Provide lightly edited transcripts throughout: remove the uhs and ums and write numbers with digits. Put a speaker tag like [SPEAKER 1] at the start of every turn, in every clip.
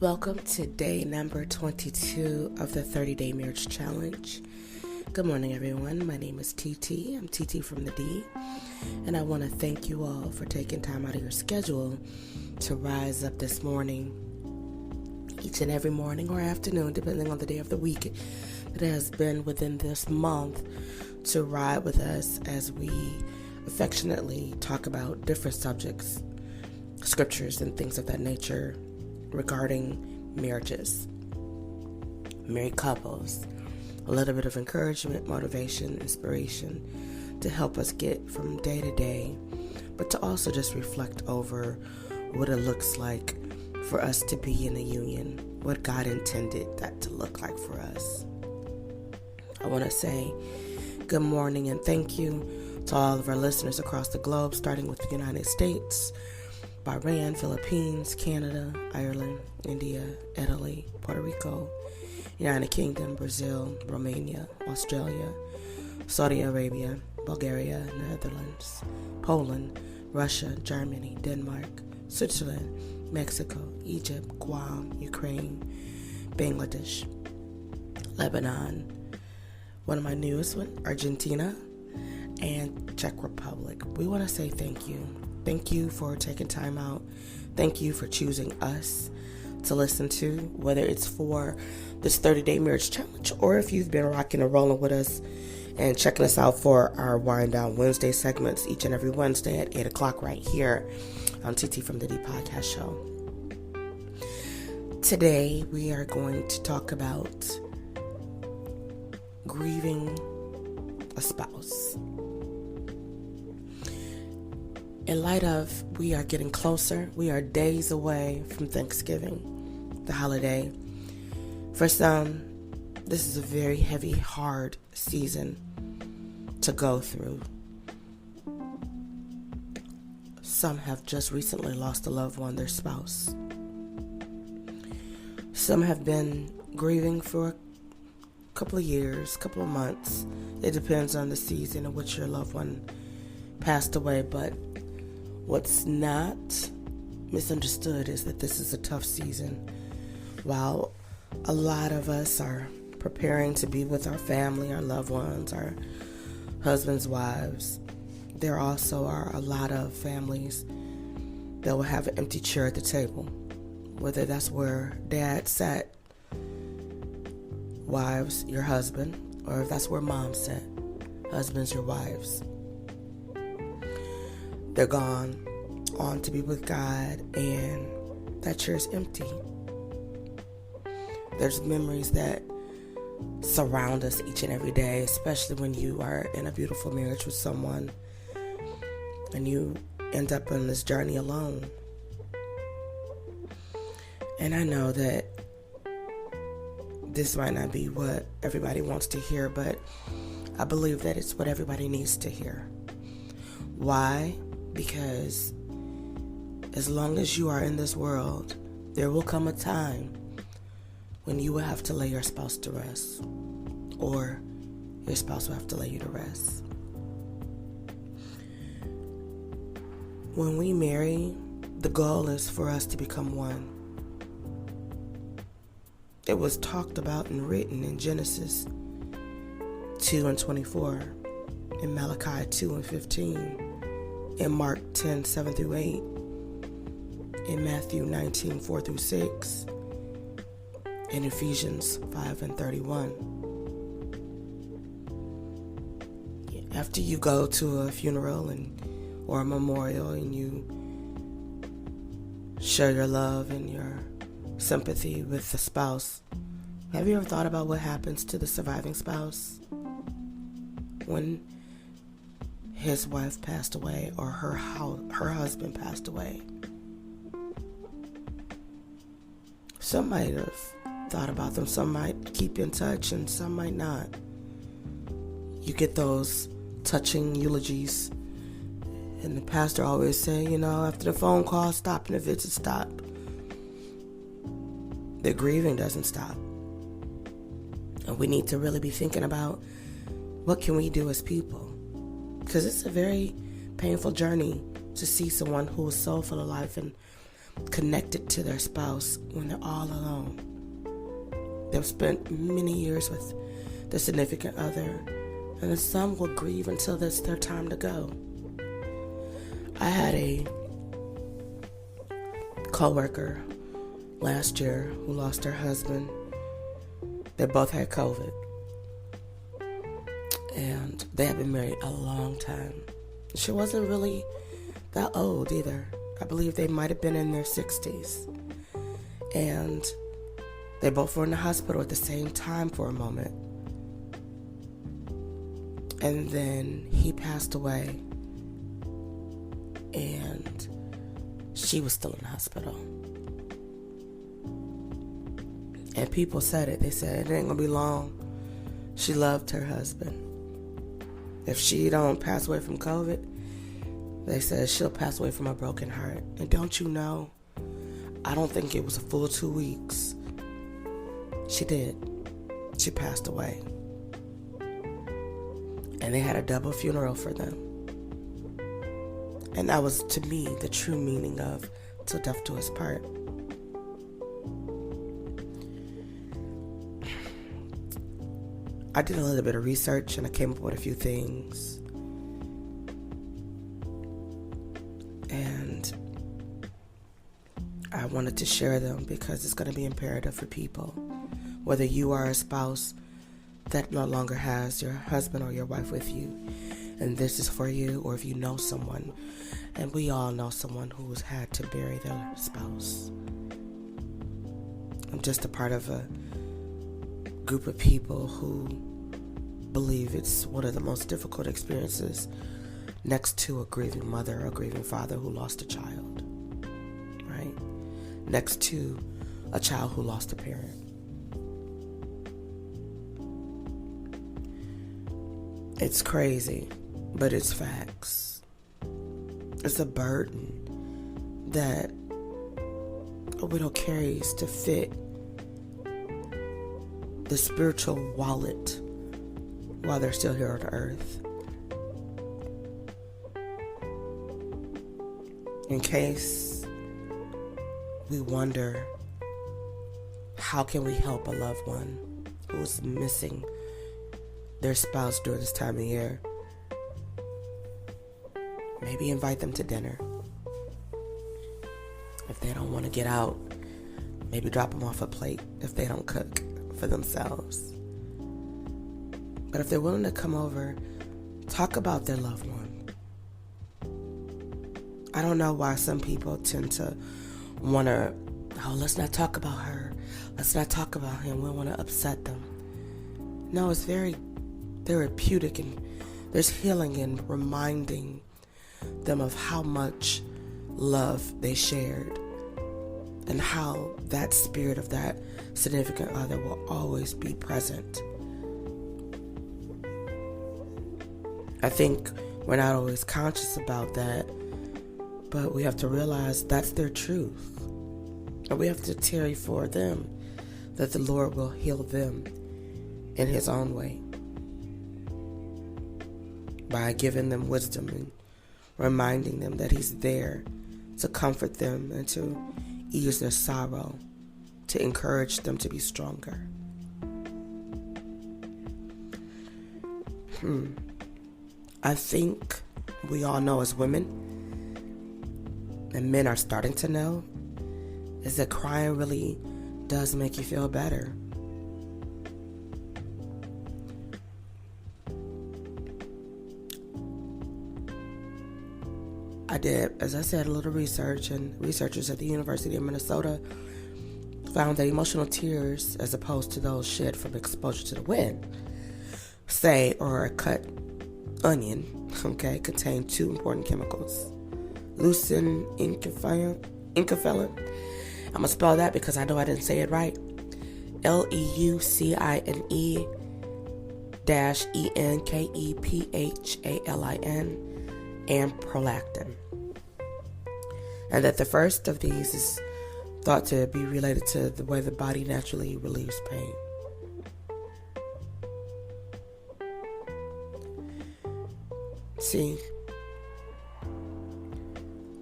[SPEAKER 1] Welcome to day number 22 of the 30-Day Marriage Challenge. Good morning, everyone. My name is TT. I'm TT from the D. And I want to thank you all for taking time out of your schedule to rise up this morning, each and every morning or afternoon, depending on the day of the week that has been within this month, to ride with us as we affectionately talk about different subjects, scriptures, and things of that nature regarding marriages, married couples, a little bit of encouragement, motivation, inspiration to help us get from day to day, but to also just reflect over what it looks like for us to be in a union, what God intended that to look like for us. I want to say good morning and thank you to all of our listeners across the globe, starting with the United States, Bahrain, Philippines, Canada, Ireland, India, Italy, Puerto Rico, United Kingdom, Brazil, Romania, Australia, Saudi Arabia, Bulgaria, Netherlands, Poland, Russia, Germany, Denmark, Switzerland, Mexico, Egypt, Guam, Ukraine, Bangladesh, Lebanon, one of my newest ones, Argentina, and Czech Republic. We want to say thank you. Thank you for taking time out. Thank you for choosing us to listen to, whether it's for this 30-Day Marriage Challenge or if you've been rocking and rolling with us and checking us out for our Wind Down Wednesday segments each and every Wednesday at 8 o'clock right here on TTFromTheD Podcast show. Today, we are going to talk about grieving a spouse. In light of we are getting closer, we are days away from Thanksgiving, the holiday. For some, this is a very heavy, hard season to go through. Some have just recently lost a loved one, their spouse. Some have been grieving for a couple of years, couple of months. It depends on the season in which your loved one passed away, but what's not misunderstood is that this is a tough season. While a lot of us are preparing to be with our family, our loved ones, our husbands, wives, there also are a lot of families that will have an empty chair at the table. Whether that's where dad sat, wives, your husband, or if that's where mom sat, husbands, your wives. They're gone on to be with God, and that chair is empty. There's memories that surround us each and every day, especially when you are in a beautiful marriage with someone and you end up on this journey alone. And I know that this might not be what everybody wants to hear, but I believe that it's what everybody needs to hear. Why? Because as long as you are in this world, there will come a time when you will have to lay your spouse to rest, or your spouse will have to lay you to rest. When we marry, the goal is for us to become one. It was talked about and written in Genesis 2:24, in Malachi 2:15, in Mark 10:7-8, in Matthew 19:4-6, in Ephesians 5:31. After you go to a funeral or a memorial and you share your love and your sympathy with the spouse, have you ever thought about what happens to the surviving spouse when his wife passed away or her husband passed away? Some might have thought about them, some might keep in touch, and some might not. You get those touching eulogies, and the pastor always say, after the phone call stop and the visit stop, the grieving doesn't stop. And we need to really be thinking about what can we do as people, because it's a very painful journey to see someone who is so full of life and connected to their spouse when they're all alone. They've spent many years with their significant other, and then some will grieve until it's their time to go. I had a coworker last year who lost her husband. They both had COVID, and they had been married a long time. She wasn't really that old either. I believe they might have been in their 60s. And they both were in the hospital at the same time for a moment. And then he passed away, and she was still in the hospital. And people said it. They said it ain't gonna be long. She loved her husband. If she don't pass away from COVID, they said she'll pass away from a broken heart. And don't you know, I don't think it was a full 2 weeks. She did. She passed away. And they had a double funeral for them. And that was, to me, the true meaning of till death do us part. I did a little bit of research and I came up with a few things. And I wanted to share them because it's going to be imperative for people. Whether you are a spouse that no longer has your husband or your wife with you, and this is for you, or if you know someone, and we all know someone who's had to bury their spouse. I'm just a part of a group of people who believe it's one of the most difficult experiences next to a grieving mother or grieving father who lost a child, right? Next to a child who lost a parent. It's crazy, but it's facts. It's a burden that a widow carries to fit the spiritual wallet while they're still here on earth. In case we wonder, how can we help a loved one who's missing their spouse during this time of year? Maybe invite them to dinner. If they don't want to get out, maybe drop them off a plate if they don't cook for themselves. But if they're willing to come over, talk about their loved one. I don't know why some people tend to want to, let's not talk about her. Let's not talk about him. We want to upset them. No, it's very therapeutic, and there's healing in reminding them of how much love they shared and how that spirit of that significant other will always be present. I think we're not always conscious about that, but we have to realize that's their truth. And we have to tarry for them, that the Lord will heal them in His own way, by giving them wisdom and reminding them that He's there to comfort them and to ease their sorrow, to encourage them to be stronger. I think we all know as women, and men are starting to know, is that crying really does make you feel better. I did, as I said, a little research, and researchers at the University of Minnesota found that emotional tears, as opposed to those shed from exposure to the wind, or a cut onion, contain two important chemicals: leucine, enkephalin. I'm going to spell that because I know I didn't say it right. LEUCINE-ENKEPHALIN, and prolactin. And that the first of these is thought to be related to the way the body naturally relieves pain. See,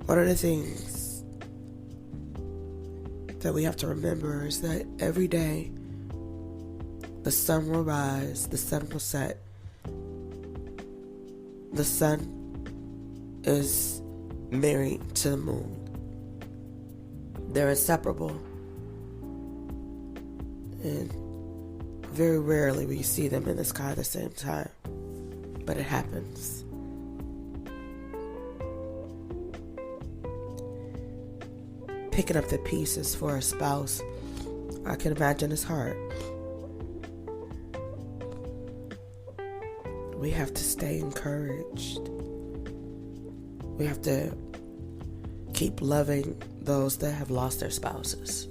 [SPEAKER 1] one of the things that we have to remember is that every day the sun will rise, the sun will set. The sun is married to the moon. They're inseparable. And very rarely will you see them in the sky at the same time. But it happens. Picking up the pieces for a spouse, I can imagine it's hard. We have to stay encouraged. We have to keep loving those that have lost their spouses.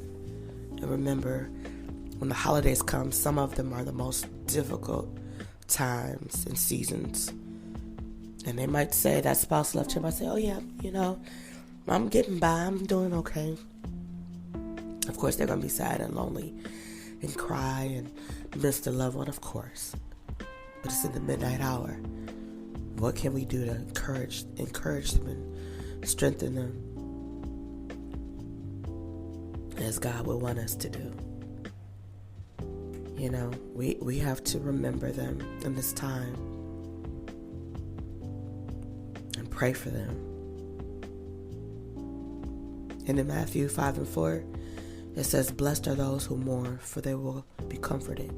[SPEAKER 1] And remember, when the holidays come, some of them are the most difficult times and seasons. And they might say that spouse left him. I say, oh yeah, I'm getting by. I'm doing okay. Of course, they're going to be sad and lonely and cry and miss their loved one, of course. But it's in the midnight hour. What can we do to encourage them and strengthen them as God would want us to do? We have to remember them in this time and pray for them. And in Matthew 5:4, it says, "Blessed are those who mourn, for they will be comforted."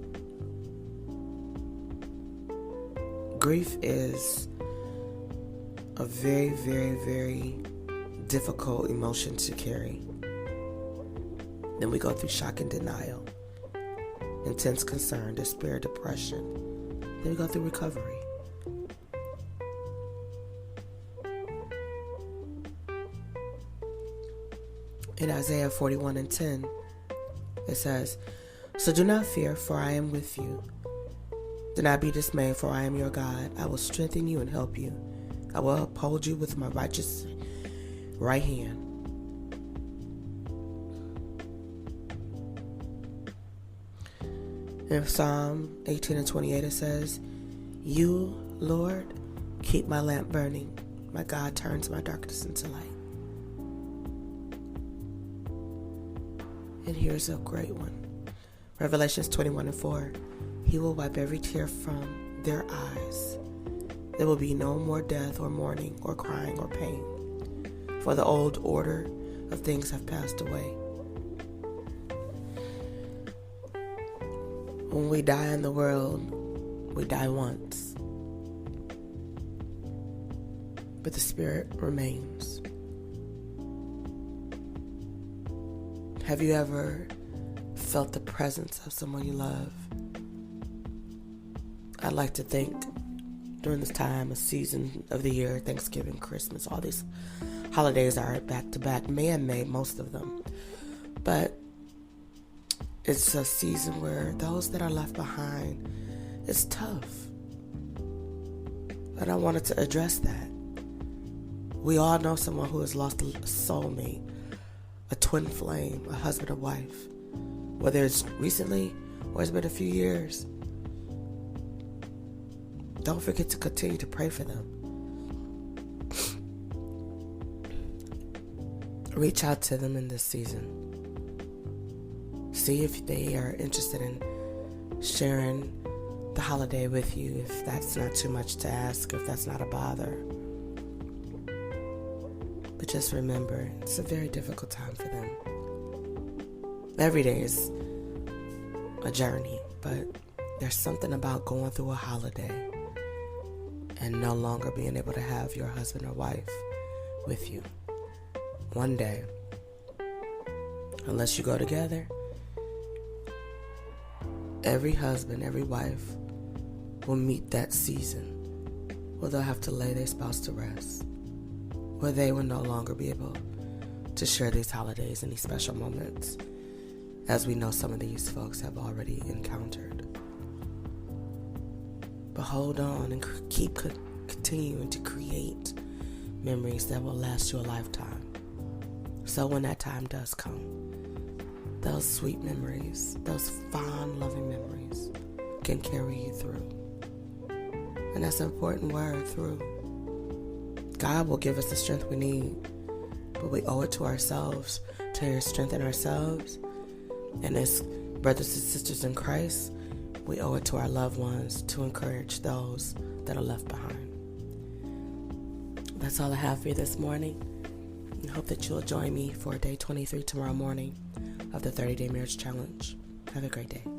[SPEAKER 1] Grief is a very, very, very difficult emotion to carry. Then we go through shock and denial, intense concern, despair, depression. Then we go through recovery. In Isaiah 41:10, it says, "So do not fear, for I am with you. Do not be dismayed, for I am your God. I will strengthen you and help you. I will uphold you with my righteous right hand." In Psalm 18:28, it says, "You, Lord, keep my lamp burning. My God turns my darkness into light." And here's a great one. Revelations 21:4. "He will wipe every tear from their eyes. There will be no more death or mourning or crying or pain, for the old order of things have passed away." When we die in the world, we die once. But the spirit remains. Have you ever felt the presence of someone you love? I'd like to think during this time, a season of the year, Thanksgiving, Christmas, all these holidays are back to back, man-made, most of them. But it's a season where those that are left behind, it's tough. And I wanted to address that. We all know someone who has lost a soulmate, a twin flame, a husband or wife, whether it's recently or it's been a few years. Don't forget to continue to pray for them. Reach out to them in this season. See if they are interested in sharing the holiday with you, if that's not too much to ask, if that's not a bother. But just remember, it's a very difficult time for them. Every day is a journey, but there's something about going through a holiday and no longer being able to have your husband or wife with you. One day, unless you go together, every husband, every wife will meet that season where they'll have to lay their spouse to rest, where they will no longer be able to share these holidays and these special moments, as we know some of these folks have already encountered. But hold on and keep continuing to create memories that will last you a lifetime. So when that time does come, those sweet memories, those fond, loving memories can carry you through. And that's an important word, through. God will give us the strength we need, but we owe it to ourselves to strengthen ourselves. And as brothers and sisters in Christ, we owe it to our loved ones to encourage those that are left behind. That's all I have for you this morning. I hope that you'll join me for day 23 tomorrow morning of the 30-Day Marriage Challenge. Have a great day.